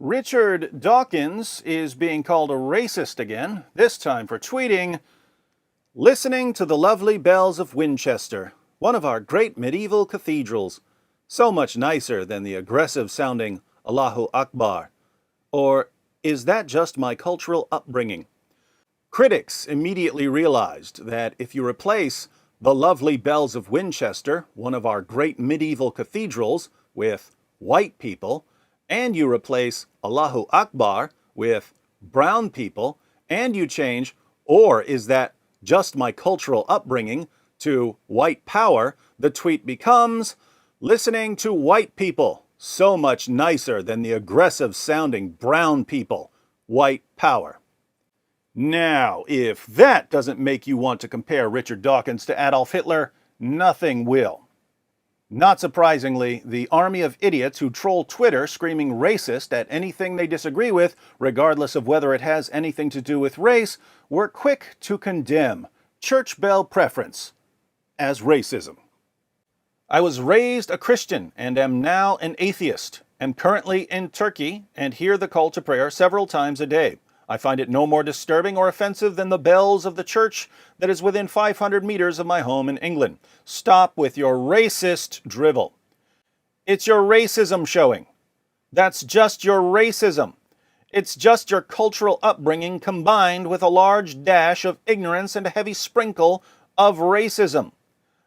Richard Dawkins is being called a racist again, this time for tweeting, "Listening to the lovely bells of Winchester, one of our great medieval cathedrals, so much nicer than the aggressive-sounding Allahu Akbar. Or is that just my cultural upbringing?" Critics immediately realized that if you replace the lovely bells of Winchester, one of our great medieval cathedrals, with white people, and you replace Allahu Akbar with brown people, and you change, "or is that just my cultural upbringing," to white power, the tweet becomes, "Listening to white people, so much nicer than the aggressive-sounding brown people, white power." Now, if that doesn't make you want to compare Richard Dawkins to Adolf Hitler, nothing will. Not surprisingly, the army of idiots who troll Twitter screaming racist at anything they disagree with, regardless of whether it has anything to do with race, were quick to condemn church bell preference as racism. "I was raised a Christian and am now an atheist, am currently in Turkey and hear the call to prayer several times a day. I find it no more disturbing or offensive than the bells of the church that is within 500 meters of my home in England. Stop with your racist drivel. It's your racism showing. That's just your racism. It's just your cultural upbringing combined with a large dash of ignorance and a heavy sprinkle of racism.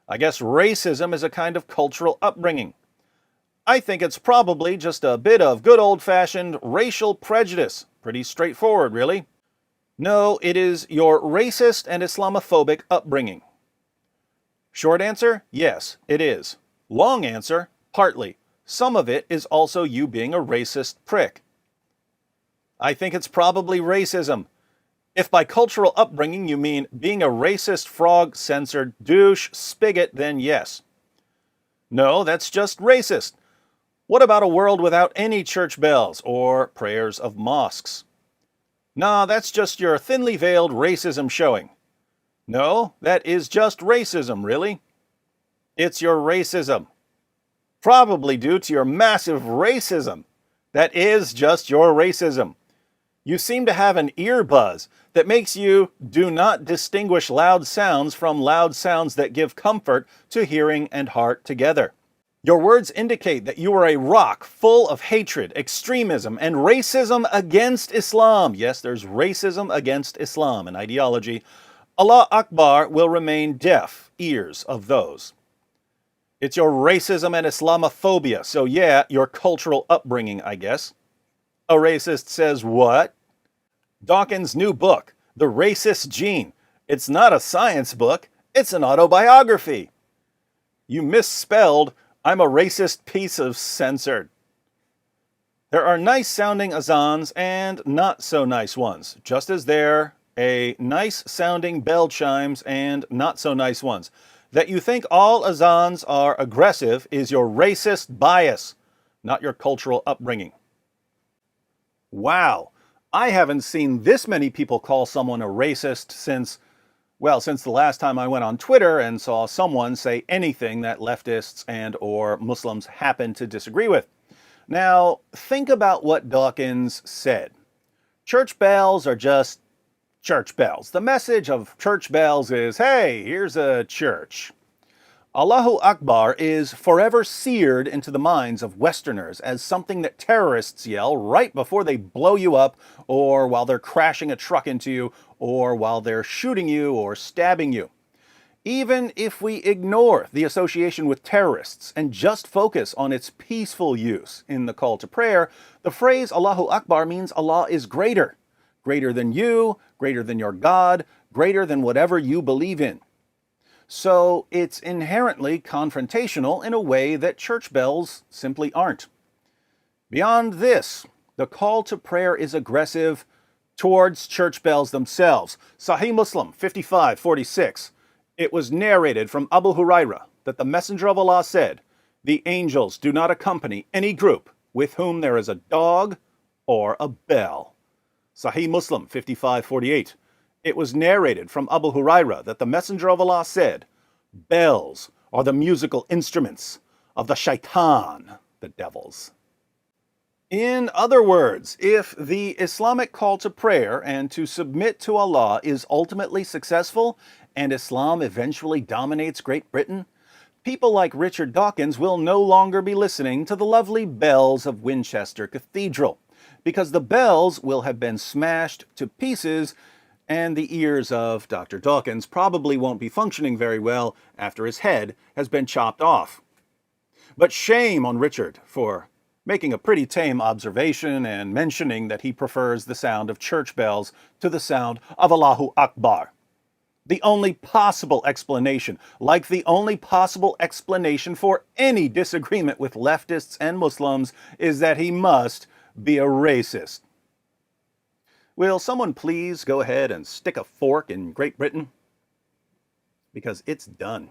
I guess racism is a kind of cultural upbringing. I think it's probably just a bit of good old-fashioned racial prejudice. Pretty straightforward, really. No, it is your racist and Islamophobic upbringing." Short answer, yes, it is. Long answer, partly. Some of it is also you being a racist prick. I think it's probably racism. If by cultural upbringing you mean being a racist, frog-censored douche spigot, then yes. No, that's just racist. What about a world without any church bells or prayers of mosques? Nah, that's just your thinly veiled racism showing. No, that is just racism, really. It's your racism. Probably due to your massive racism. That is just your racism. You seem to have an ear buzz that makes you do not distinguish loud sounds from loud sounds that give comfort to hearing and heart together. Your words indicate that you are a rock full of hatred, extremism, and racism against Islam. Yes, there's racism against Islam, an ideology. Allahu Akbar will remain deaf ears of those. It's your racism and Islamophobia, so yeah, your cultural upbringing, I guess. A racist says what? Dawkins' new book, The Racist Gene. It's not a science book, it's an autobiography. You misspelled "I'm a racist piece of censored." There are nice-sounding azans and not-so-nice ones, just as there are nice-sounding bell chimes and not-so-nice ones. That you think all azans are aggressive is your racist bias, not your cultural upbringing. Wow, I haven't seen this many people call someone a racist since the last time I went on Twitter and saw someone say anything that leftists and or Muslims happen to disagree with. Now, think about what Dawkins said. Church bells are just church bells. The message of church bells is, hey, here's a church. Allahu Akbar is forever seared into the minds of Westerners as something that terrorists yell right before they blow you up, or while they're crashing a truck into you, or while they're shooting you or stabbing you. Even if we ignore the association with terrorists and just focus on its peaceful use in the call to prayer, the phrase Allahu Akbar means Allah is greater. Greater than you, greater than your God, greater than whatever you believe in. So it's inherently confrontational in a way that church bells simply aren't. Beyond this, the call to prayer is aggressive towards church bells themselves. Sahih Muslim 55:46. It was narrated from Abu Hurairah that the Messenger of Allah said, "The angels do not accompany any group with whom there is a dog or a bell." Sahih Muslim 55:48. It was narrated from Abu Hurairah that the Messenger of Allah said, "Bells are the musical instruments of the shaitan," the devils. In other words, if the Islamic call to prayer and to submit to Allah is ultimately successful and Islam eventually dominates Great Britain, people like Richard Dawkins will no longer be listening to the lovely bells of Winchester Cathedral, because the bells will have been smashed to pieces and the ears of Dr. Dawkins probably won't be functioning very well after his head has been chopped off. But shame on Richard for making a pretty tame observation and mentioning that he prefers the sound of church bells to the sound of Allahu Akbar. The only possible explanation, like the only possible explanation for any disagreement with leftists and Muslims, is that he must be a racist. Will someone please go ahead and stick a fork in Great Britain? Because it's done.